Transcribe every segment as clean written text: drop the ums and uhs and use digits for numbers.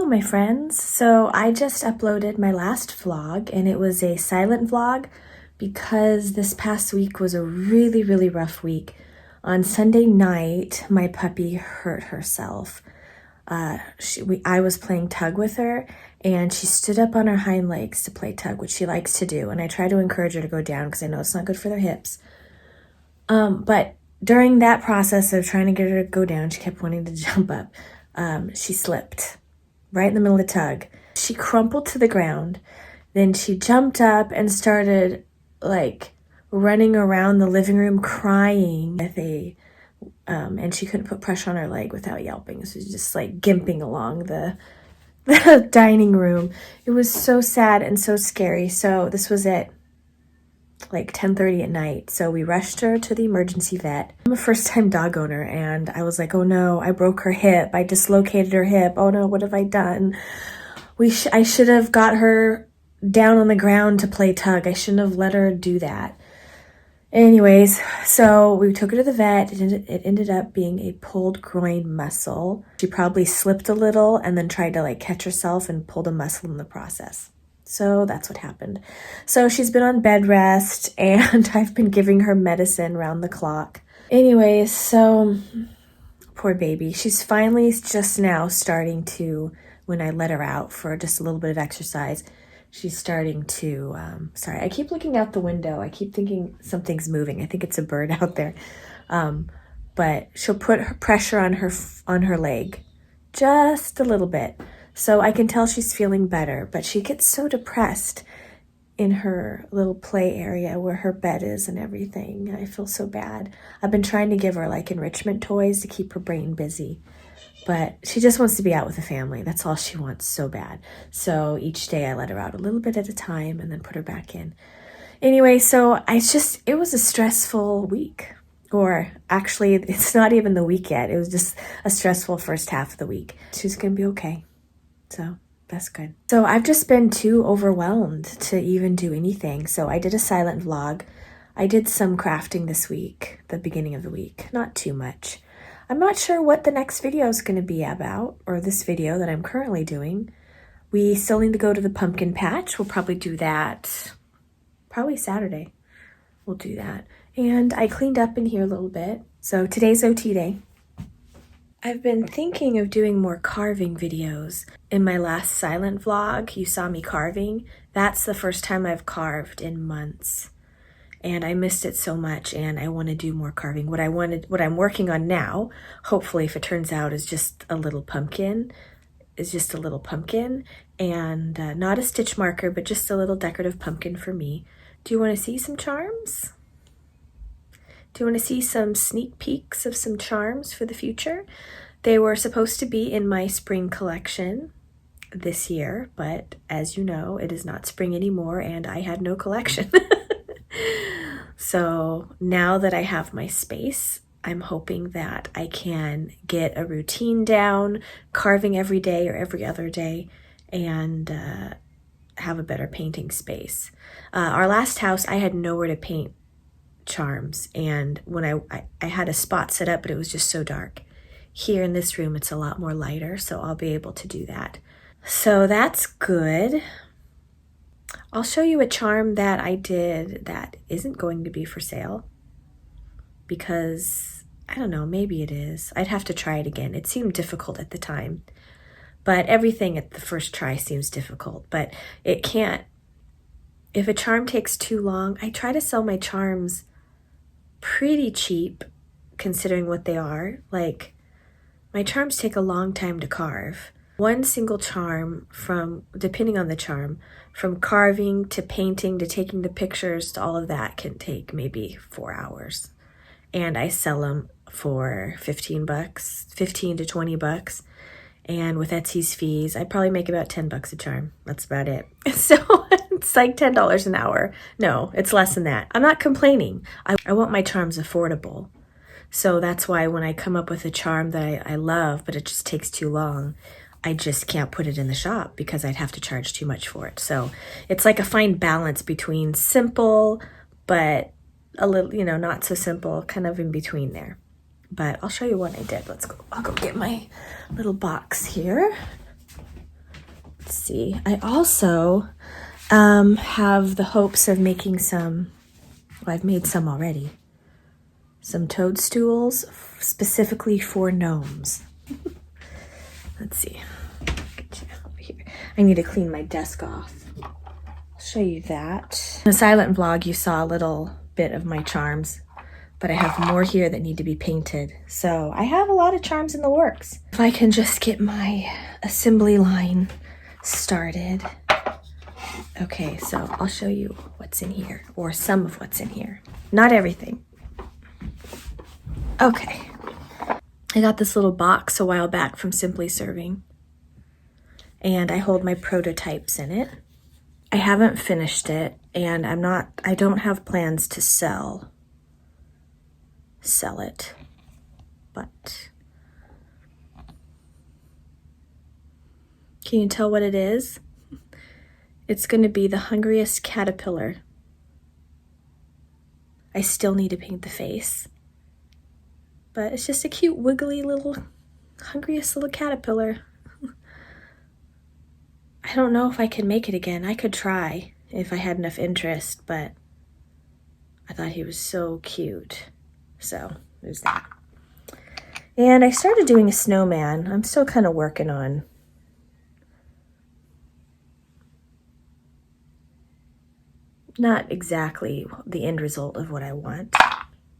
my friends. So I just uploaded my last vlog and it was a silent vlog because this past week was a really rough week. On Sunday night, my puppy hurt herself. I was playing tug with her and she stood up on her hind legs to play tug, which she likes to do. And I try to encourage her to go down because I know it's not good for their hips. But during that process of trying to get her to go down, she kept wanting to jump up. She slipped right in the middle of the tug. She crumpled to the ground. Then she jumped up and started like running around the living room crying with and she couldn't put pressure on her leg without yelping. So she's just like gimping along the dining room. It was so sad and so scary. So this was at like 10:30 at night. So we rushed her to the emergency vet. I'm a first-time dog owner and I was like, oh no, I broke her hip. I dislocated her hip. Oh no, what have I done? I should have got her down on the ground to play tug. I shouldn't have let her do that. Anyways, so we took her to the vet. It ended up being a pulled groin muscle. She probably slipped a little and then tried to like catch herself and pulled a muscle in the process. So that's what happened. So she's been on bed rest and I've been giving her medicine round the clock. Anyways, so poor baby. She's finally just now starting to, when I let her out for just a little bit of exercise, she's starting to, sorry, I keep looking out the window. I keep thinking something's moving. I think it's a bird out there. But she'll put her pressure on her leg, just a little bit. So I can tell she's feeling better, but she gets so depressed in her little play area where her bed is and everything. I feel so bad. I've been trying to give her like enrichment toys to keep her brain busy, but she just wants to be out with the family. That's all she wants so bad. So each day I let her out a little bit at a time and then put her back in. Anyway, so it was a stressful week. Or actually, it's not even the week yet. It was just a stressful first half of the week. She's gonna be okay. So that's good. So I've just been too overwhelmed to even do anything. So I did a silent vlog. I did some crafting this week, the beginning of the week, not too much. I'm not sure what the next video is going to be about, or this video that I'm currently doing. We still need to go to the pumpkin patch. We'll probably do that probably Saturday. We'll do that. And I cleaned up in here a little bit. So today's OT day. I've been thinking of doing more carving videos. In my last silent vlog, you saw me carving. That's the first time I've carved in months. And I missed it so much and I want to do more carving. What I'm working on now, hopefully if it turns out, is just a little pumpkin. And not a stitch marker, but just a little decorative pumpkin for me. Do you want to see some charms? Do you want to see some sneak peeks of some charms for the future? They were supposed to be in my spring collection this year, but as you know, it is not spring anymore and I had no collection. So now that I have my space, I'm hoping that I can get a routine down, carving every day or every other day, and have a better painting space. Our last house, I had nowhere to paint charms, and when I had a spot set up, but it was just so dark. Here in this room, it's a lot more lighter, so I'll be able to do that. So that's good. I'll show you a charm that I did that isn't going to be for sale because, I don't know, maybe it is. I'd have to try it again. It seemed difficult at the time, but everything at the first try seems difficult, but it can't. If a charm takes too long, I try to sell my charms pretty cheap considering what they are. Like, my charms take a long time to carve. One single charm, depending on the charm, from carving to painting to taking the pictures to all of that can take maybe 4 hours. And I sell them for $15, 15 to 20 bucks. And with Etsy's fees, I probably make about 10 bucks a charm. That's about it. So it's like $10 an hour. No, it's less than that. I'm not complaining. I want my charms affordable. So that's why when I come up with a charm that I love, but it just takes too long, I just can't put it in the shop because I'd have to charge too much for it. So it's like a fine balance between simple, but a little, not so simple, kind of in between there. But I'll show you what I did. I'll go get my little box here. Let's see. I also have the hopes of making some, well, I've made some already, some toadstools specifically for gnomes. Let's see. Get you over here. I need to clean my desk off. I'll show you that. In the silent vlog, you saw a little bit of my charms, but I have more here that need to be painted. So I have a lot of charms in the works. If I can just get my assembly line started. Okay, so I'll show you what's in here, or some of what's in here. Not everything. Okay. I got this little box a while back from Simply Serving, and I hold my prototypes in it. I haven't finished it, and I don't have plans to sell it, but can you tell what it is? It's going to be the hungriest caterpillar. I still need to paint the face, but it's just a cute, wiggly little, hungriest little caterpillar. I don't know if I can make it again. I could try if I had enough interest, but I thought he was so cute. So there's that. And I started doing a snowman. I'm still kind of working on not exactly the end result of what I want.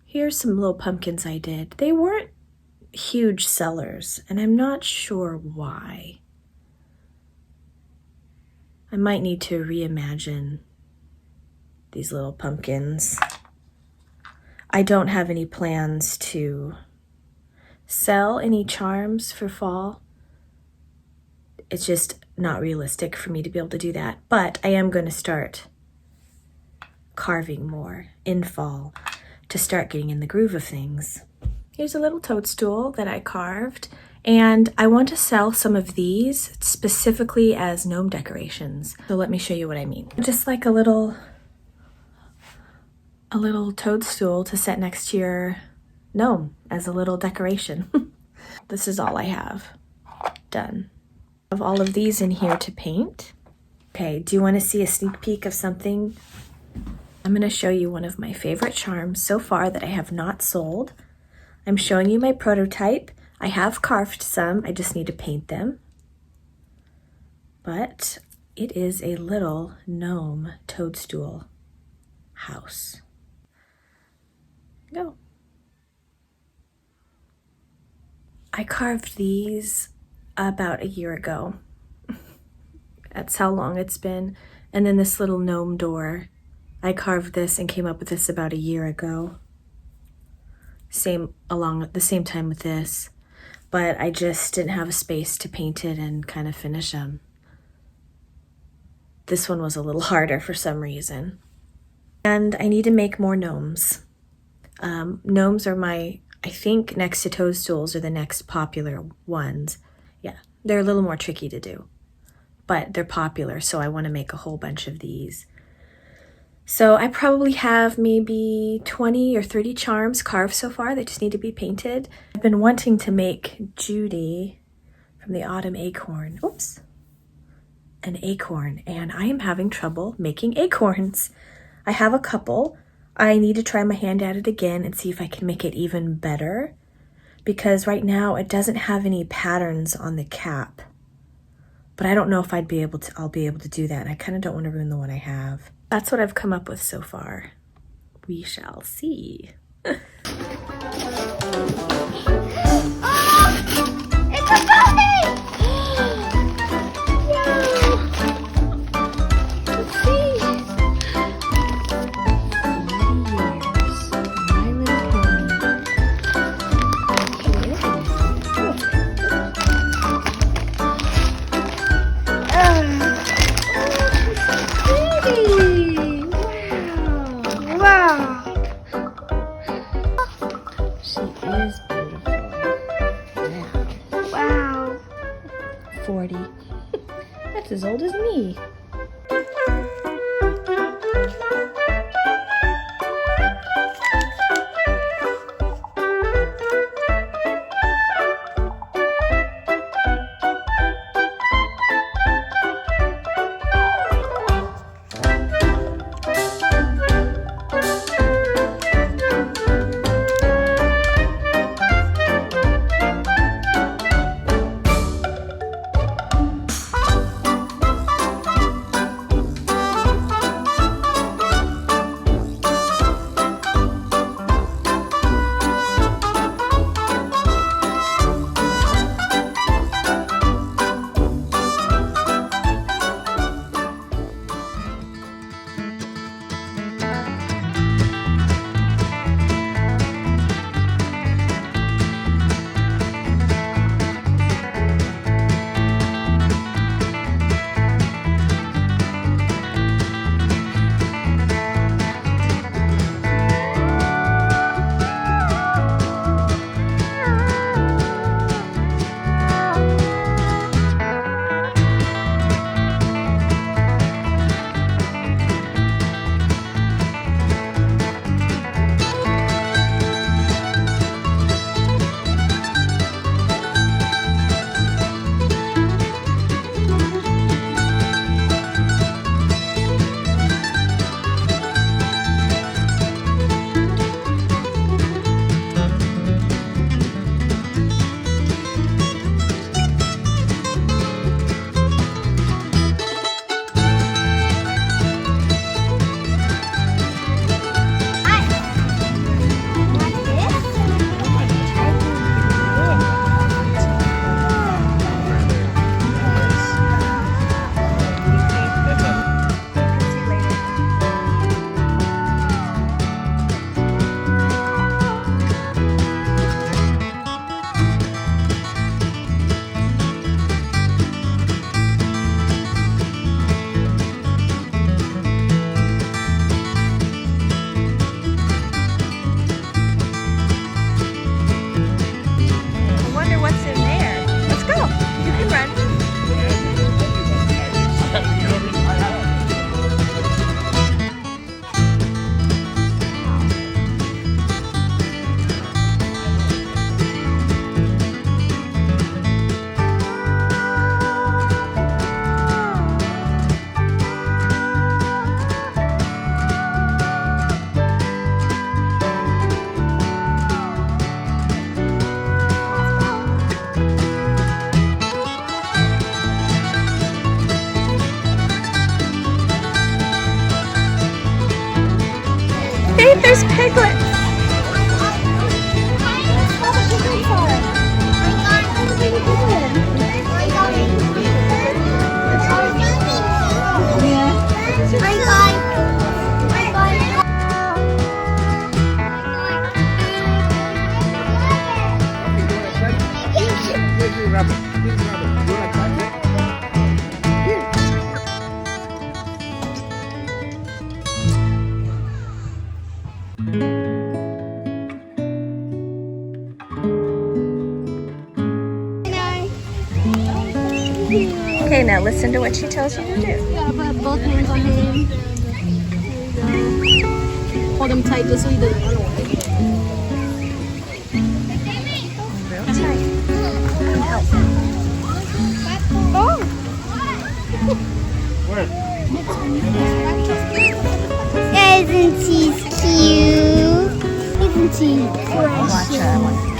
Here's some little pumpkins I did. They weren't huge sellers, and I'm not sure why. I might need to reimagine these little pumpkins. I don't have any plans to sell any charms for fall. It's just not realistic for me to be able to do that, but I am going to start carving more in fall to start getting in the groove of things. Here's a little toadstool that I carved, and I want to sell some of these specifically as gnome decorations. So let me show you what I mean. Just like a little toadstool to set next to your gnome as a little decoration. This is all I have done. I have all of these in here to paint. Okay, do you want to see a sneak peek of something? I'm going to show you one of my favorite charms so far that I have not sold. I'm showing you my prototype. I have carved some, I just need to paint them. But it is a little gnome toadstool house. Go. I carved these about a year ago. That's how long it's been. And then this little gnome door, I carved this and came up with this about a year ago. Along at the same time with this, but I just didn't have a space to paint it and kind of finish them. This one was a little harder for some reason. And I need to make more gnomes. Gnomes are I think next to toadstools are the next popular ones. Yeah, they're a little more tricky to do, but they're popular, so I want to make a whole bunch of these. So I probably have maybe 20 or 30 charms carved so far that just need to be painted. I've been wanting to make Judy from the Autumn Acorn, an acorn, and I am having trouble making acorns. I have a couple. I need to try my hand at it again and see if I can make it even better, because right now it doesn't have any patterns on the cap. But I don't know if I'll be able to do that, and I kind of don't want to ruin the one I have. That's what I've come up with so far. We shall see. Oh, it's a bunny! Wow! Let's see. Is beautiful. Wow. 40. That's as old as me. grab it. Please grab it. You like that? Here. Okay, now listen to what she tells you to do. You gotta put both hands on him. There you go. Hold him tight just so he doesn't run away. Real tight. Oh. Where? Isn't he cute? Isn't he Watch her.